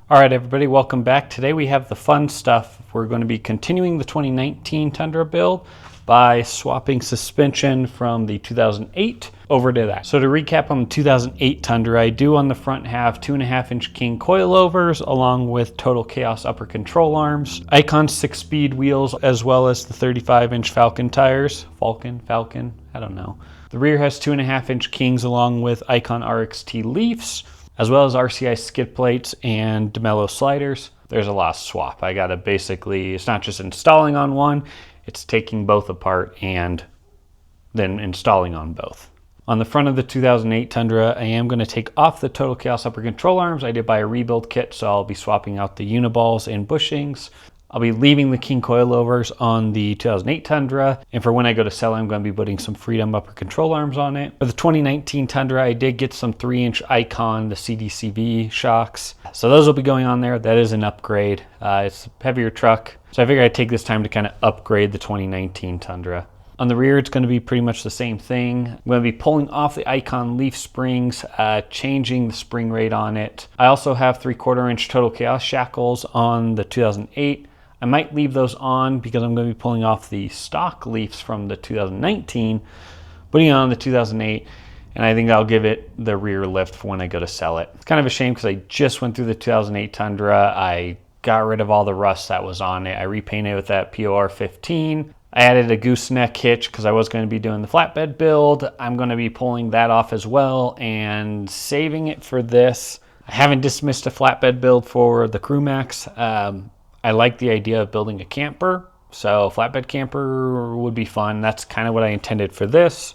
All right, everybody, welcome back. Today we have the fun stuff. We're going to be continuing the 2019 Tundra build by swapping suspension from the 2008 over to that. So to recap on the 2008 Tundra, I do on the front have 2.5-inch King coilovers along with Total Chaos upper control arms, Icon 6-speed wheels, as well as the 35-inch Falcon tires. Falcon, I don't know. The rear has 2.5-inch Kings along with Icon RXT leafs, as well as RCI skid plates and DeMello sliders. There's a lot of swap. I gotta basically, it's not just installing on one, it's taking both apart and then installing on both. On the front of the 2008 Tundra, I am gonna take off the Total Chaos upper control arms. I did buy a rebuild kit, so I'll be swapping out the uniballs and bushings. I'll be leaving the King coilovers on the 2008 Tundra, and for when I go to sell, I'm going to be putting some Freedom upper control arms on it. For the 2019 Tundra, I did get some 3-inch Icon, the CDCV shocks. So those will be going on there. That is an upgrade. It's a heavier truck, so I figured I'd take this time to kind of upgrade the 2019 Tundra. On the rear, it's going to be pretty much the same thing. I'm going to be pulling off the Icon leaf springs, changing the spring rate on it. I also have 3/4-inch Total Chaos shackles on the 2008. I might leave those on because I'm going to be pulling off the stock leafs from the 2019, putting it on the 2008, and I think I'll give it the rear lift for when I go to sell it. It's kind of a shame because I just went through the 2008 Tundra. I got rid of all the rust that was on it. I repainted it with that POR 15. I added a gooseneck hitch because I was going to be doing the flatbed build. I'm going to be pulling that off as well and saving it for this. I haven't dismissed a flatbed build for the Crewmax. I like the idea of building a camper, so flatbed camper would be fun. That's kind of what I intended for this,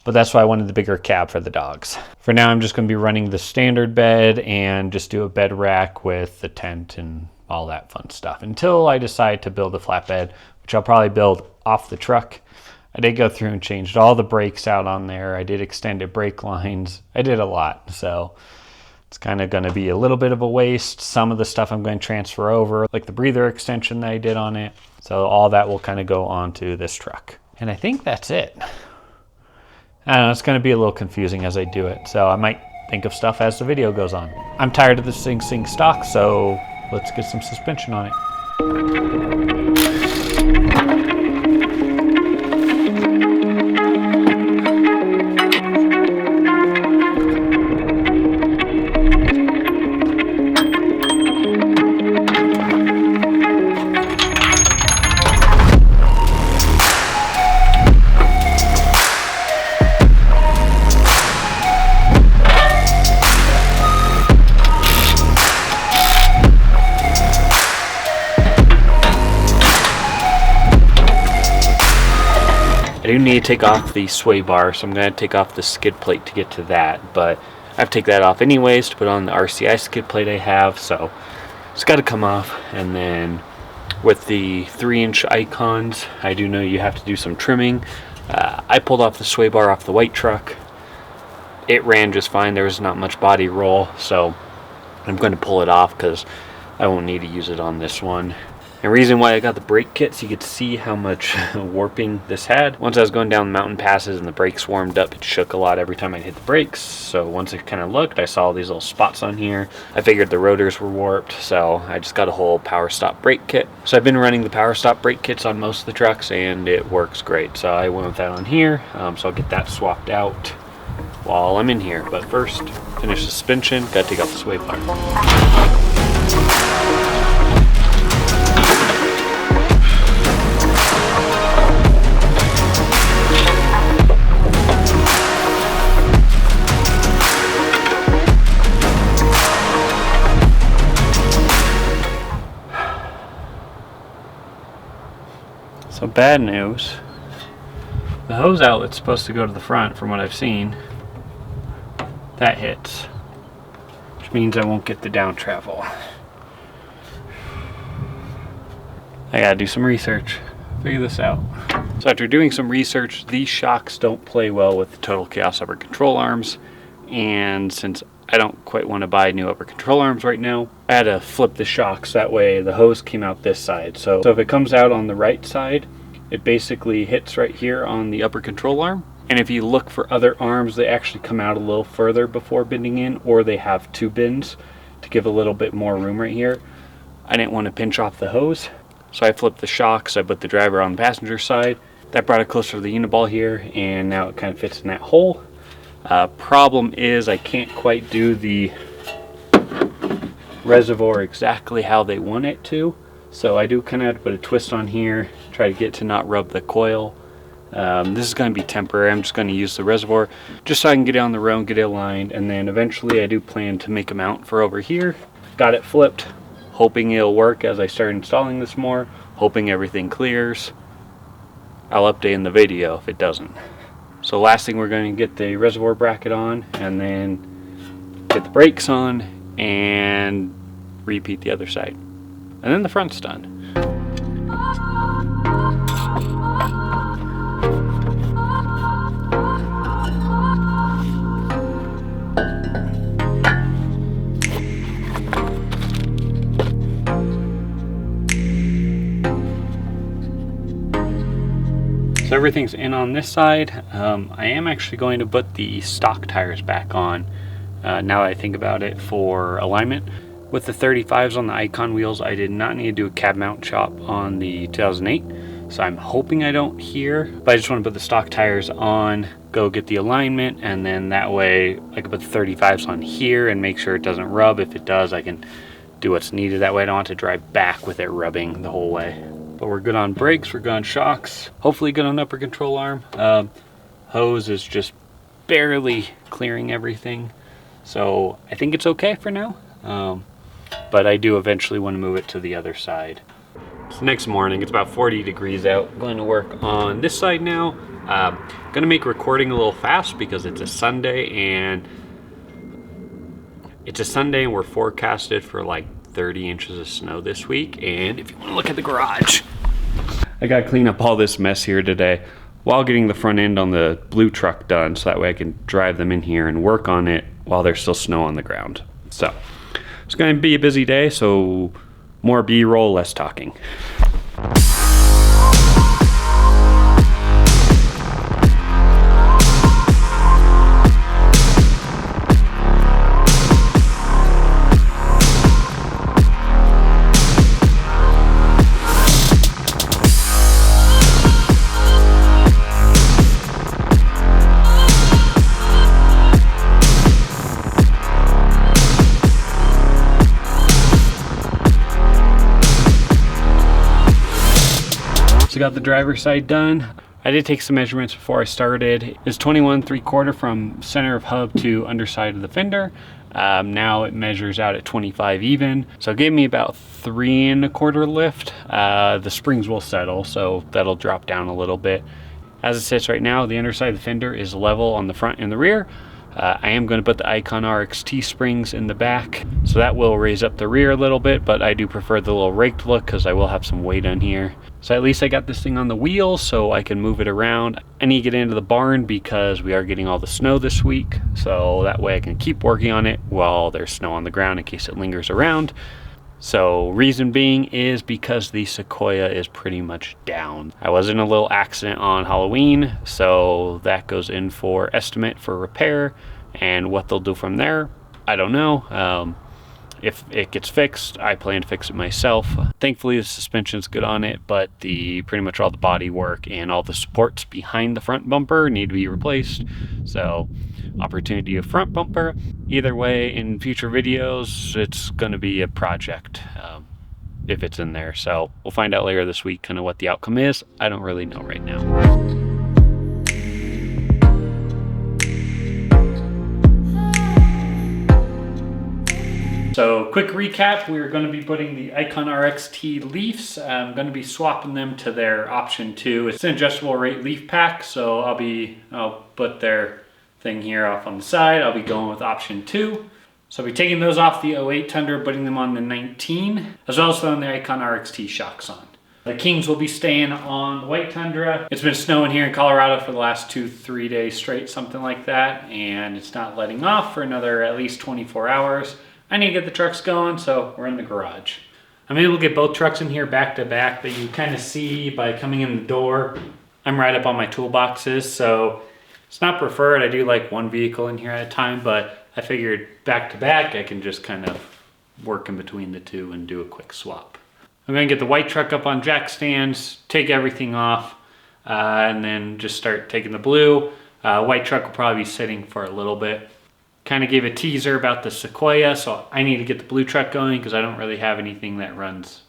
but that's why I wanted the bigger cab for the dogs. For now, I'm just going to be running the standard bed and just do a bed rack with the tent and all that fun stuff until I decide to build a flatbed, which I'll probably build off the truck. I did go through and changed all the brakes out on there. I did extended brake lines. I did a lot, so it's kind of going to be a little bit of a waste. Some of the stuff I'm going to transfer over, like the breather extension that I did on it. So all that will kind of go onto this truck. And I think that's it. I don't know, it's going to be a little confusing as I do it. So I might think of stuff as the video goes on. I'm tired of this thing seeing stock, so let's get some suspension on it. I do need to take off the sway bar, so I'm going to take off the skid plate to get to that, but I have to take that off anyways to put on the RCI skid plate I have, so it's got to come off. And then with the 3-inch Icons, I do know you have to do some trimming. I pulled off the sway bar off the white truck. It ran just fine. There was not much body roll, so I'm going to pull it off because I won't need to use it on this one. And reason why I got the brake kit, so you could see how much warping this had. Once I was going down the mountain passes and the brakes warmed up, it shook a lot every time I hit the brakes. So once I kind of looked, I saw these little spots on here. I figured the rotors were warped, so I just got a whole power stop brake kit. So I've been running the power stop brake kits on most of the trucks, and it works great. So I went with that on here, so I'll get that swapped out while I'm in here. But first, finish the suspension, gotta take off the sway bar. So bad news, the hose outlet's supposed to go to the front from what I've seen. That hits, which means I won't get the down travel. I gotta do some research, figure this out. So after doing some research, these shocks don't play well with the Total Chaos upper control arms, and since I don't quite want to buy new upper control arms right now, I had to flip the shocks, that way the hose came out this side. So if it comes out on the right side, it basically hits right here on the upper control arm, And if you look for other arms, they actually come out a little further before bending in, or they have two bends to to give a little bit more room right here. I didn't want to pinch off the hose, so I flipped the shocks. I put the driver on the passenger side. That brought it closer to the uniball here, and now it kind of fits in that hole. Problem is I can't quite do the reservoir exactly how they want it to, so I do kind of have to put a twist on here, try to get to not rub the coil. This is going to be temporary. I'm just going to use the reservoir just so I can get it on the road, get it aligned, and then eventually I do plan to make a mount for over here. Got it flipped, hoping it'll work as I start installing this more, hoping everything clears. I'll update in the video if it doesn't. So last thing, we're going to get the reservoir bracket on and then get the brakes on and repeat the other side. And then the front's done. So everything's in on this side. I am actually going to put the stock tires back on now that I think about it, for alignment. With the 35s on the Icon wheels, I did not need to do a cab mount chop on the 2008, so I'm hoping I don't here, but I just want to put the stock tires on, go get the alignment, and then that way I can put the 35s on here and make sure it doesn't rub. If it does, I can do what's needed. That way I don't have to drive back with it rubbing the whole way. But we're good on brakes, we're good on shocks, hopefully good on upper control arm. Hose is just barely clearing everything, so I think it's okay for now. But I do eventually want to move it to the other side. So next morning, it's about 40 degrees out. I'm going to work on this side now. Going to make recording a little fast because it's a Sunday, and we're forecasted for like 30 inches of snow this week. And if you want to look at the garage, I got to clean up all this mess here today while getting the front end on the blue truck done, so that way I can drive them in here and work on it while there's still snow on the ground. So it's going to be a busy day, so more B-roll, less talking. Got the driver's side done. I did take some measurements before I started. It's 21 3/4 from center of hub to underside of the fender. Now it measures out at 25 even, so it gave me about 3 1/4 lift. The springs will settle, so that'll drop down a little bit. As it sits right now, the underside of the fender is level on the front and the rear. I am going to put the Icon RXT springs in the back, so that will raise up the rear a little bit, but I do prefer the little raked look because I will have some weight on here. So at least I got this thing on the wheels so I can move it around. I need to get into the barn because we are getting all the snow this week, so that way I can keep working on it while there's snow on the ground in case it lingers around. So reason being is because the Sequoia is pretty much down. I was in a little accident on Halloween, so that goes in for estimate for repair, and what they'll do from there, I don't know. If it gets fixed, I plan to fix it myself. Thankfully the suspension's good on it, but pretty much all the body work and all the supports behind the front bumper need to be replaced. So opportunity of front bumper. Either way, in future videos, it's going to be a project if it's in there. So we'll find out later this week kind of what the outcome is. I don't really know right now. So quick recap, we're going to be putting the Icon RXT leafs. I'm going to be swapping them to their option 2. It's an adjustable rate leaf pack, so I'll put their thing here off on the side. I'll be going with option 2. So I'll be taking those off the 08 Tundra, putting them on the 19, as well as throwing the Icon RXT shocks on. The Kings will be staying on the white Tundra. It's been snowing here in Colorado for the last 2-3 days straight, something like that, and it's not letting off for another at least 24 hours. I need to get the trucks going, so we're in the garage. I'm able to get both trucks in here back to back, but you kind of see by coming in the door, I'm right up on my toolboxes, so it's not preferred. I do like one vehicle in here at a time, but I figured back to back, I can just kind of work in between the two and do a quick swap. I'm gonna get the white truck up on jack stands, take everything off, and then just start taking the blue. White truck will probably be sitting for a little bit. Kind of gave a teaser about the Sequoia, so I need to get the blue truck going because I don't really have anything that runs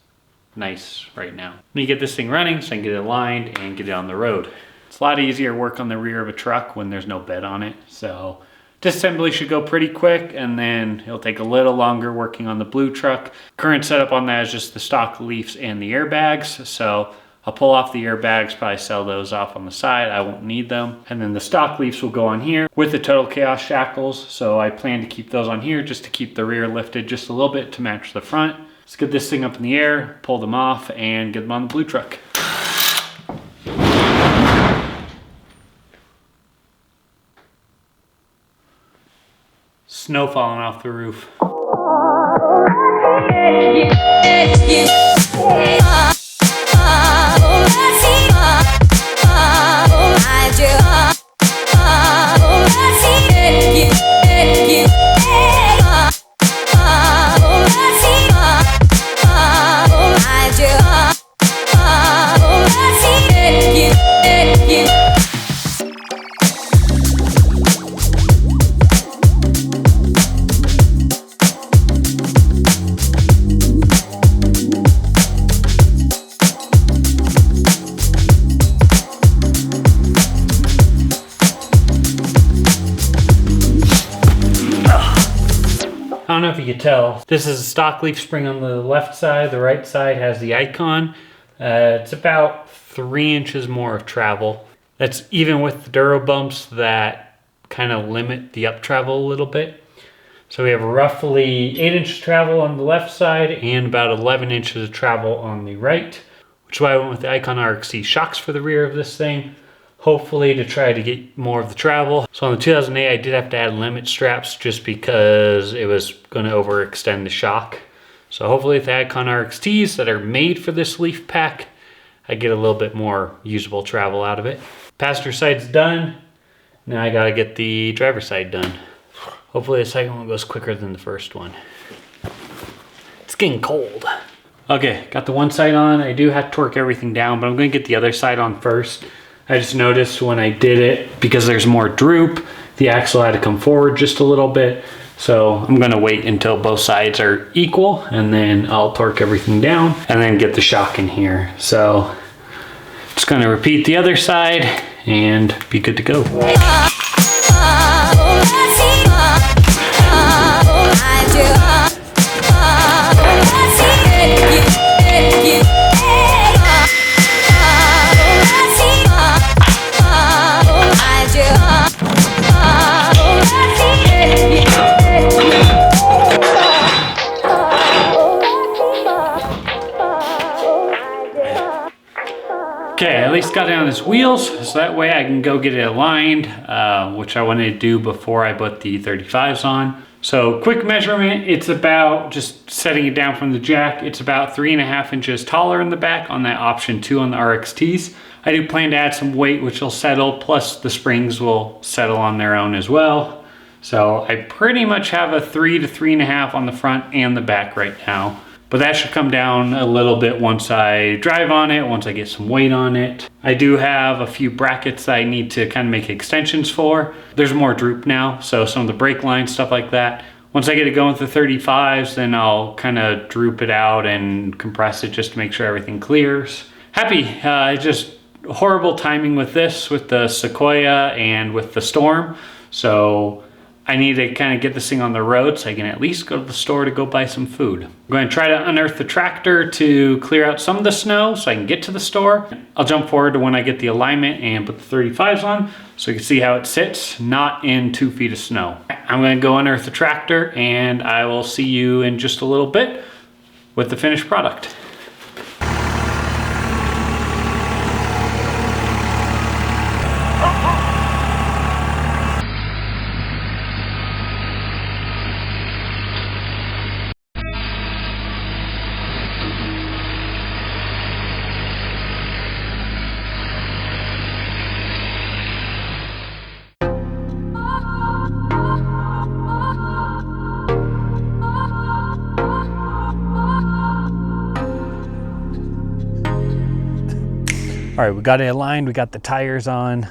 nice right now. Let me get this thing running so I can get it aligned and get it on the road. It's a lot easier work on the rear of a truck when there's no bed on it. So disassembly should go pretty quick, and then it'll take a little longer working on the blue truck. Current setup on that is just the stock leafs and the airbags. So I'll pull off the airbags, probably sell those off on the side. I won't need them. And then the stock leafs will go on here with the Total Chaos shackles. So I plan to keep those on here just to keep the rear lifted just a little bit to match the front. Let's get this thing up in the air, pull them off, and get them on the blue truck. Snow falling off the roof. I don't know if you could tell. This is a stock leaf spring on the left side. The right side has the icon. It's about 3 inches more of travel. That's even with the Duro bumps that kind of limit the up travel a little bit. So we have roughly 8 inches travel on the left side and about 11 inches of travel on the right, which is why I went with the Icon RXC shocks for the rear of this thing. Hopefully to try to get more of the travel. So on the 2008, I did have to add limit straps just because it was going to overextend the shock. So hopefully with the Icon RXTs that are made for this leaf pack, I get a little bit more usable travel out of it. Passenger side's done. Now I gotta get the driver's side done. Hopefully the second one goes quicker than the first one. It's getting cold. Okay, got the one side on. I do have to torque everything down, but I'm gonna get the other side on first. I just noticed when I did it, because there's more droop, the axle had to come forward just a little bit. So I'm gonna wait until both sides are equal, and then I'll torque everything down and then get the shock in here. So just gonna repeat the other side and be good to go. Okay, at least got it on his wheels, so that way I can go get it aligned, which I wanted to do before I put the 35s on. So quick measurement, it's about, just setting it down from the jack, it's about 3.5 inches taller in the back on that option 2 on the RXTs. I do plan to add some weight, which will settle, plus the springs will settle on their own as well. So I pretty much have a 3 to 3.5 on the front and the back right now. But that should come down a little bit once I drive on it, once I get some weight on it. I do have a few brackets that I need to kind of make extensions for. There's more droop now, so some of the brake lines, stuff like that. Once I get it going with the 35s, then I'll kind of droop it out and compress it just to make sure everything clears. Happy, just horrible timing with this, with the Sequoia and with the storm. So I need to kind of get this thing on the road so I can at least go to the store to go buy some food. I'm going to try to unearth the tractor to clear out some of the snow so I can get to the store. I'll jump forward to when I get the alignment and put the 35s on so you can see how it sits, not in 2 feet of snow. I'm going to go unearth the tractor and I will see you in just a little bit with the finished product. All right, we got it aligned, we got the tires on,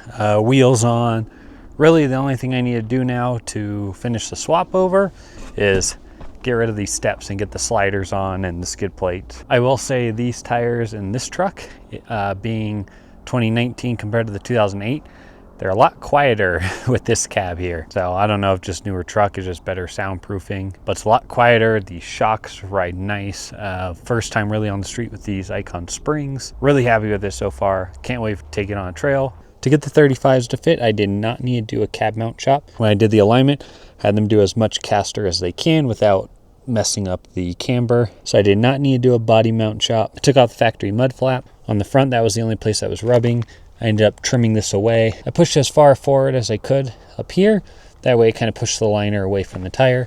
wheels on. Really the only thing I need to do now to finish the swap over is get rid of these steps and get the sliders on and the skid plates. I will say these tires in this truck, being 2019 compared to the 2008, they're a lot quieter with this cab here. So I don't know if just newer truck is just better soundproofing, but it's a lot quieter. The shocks ride nice. First time really on the street with these Icon springs. Really happy with this so far. Can't wait to take it on a trail. To get the 35s to fit, I did not need to do a cab mount chop. When I did the alignment, I had them do as much caster as they can without messing up the camber. So I did not need to do a body mount chop. I took out the factory mud flap. On the front, that was the only place that was rubbing. I ended up trimming this away. I pushed as far forward as I could up here. That way it kind of pushed the liner away from the tire.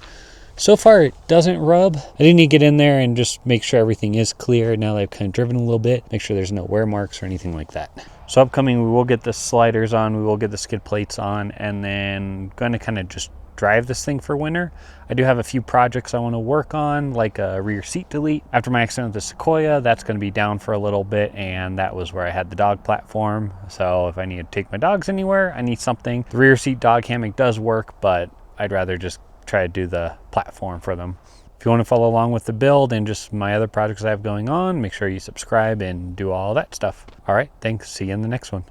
So far it doesn't rub. I didn't need to get in there and just make sure everything is clear. Now that I've kind of driven a little bit, make sure there's no wear marks or anything like that. So upcoming, we will get the sliders on, we will get the skid plates on, and then going to kind of just drive this thing for winter. I do have a few projects I want to work on, like a rear seat delete. After my accident with the Sequoia, that's going to be down for a little bit, and that was where I had the dog platform. So if I need to take my dogs anywhere, I need something. The rear seat dog hammock does work, but I'd rather just try to do the platform for them. If you want to follow along with the build and just my other projects I have going on, make sure you subscribe and do all that stuff. All right, thanks. See you in the next one.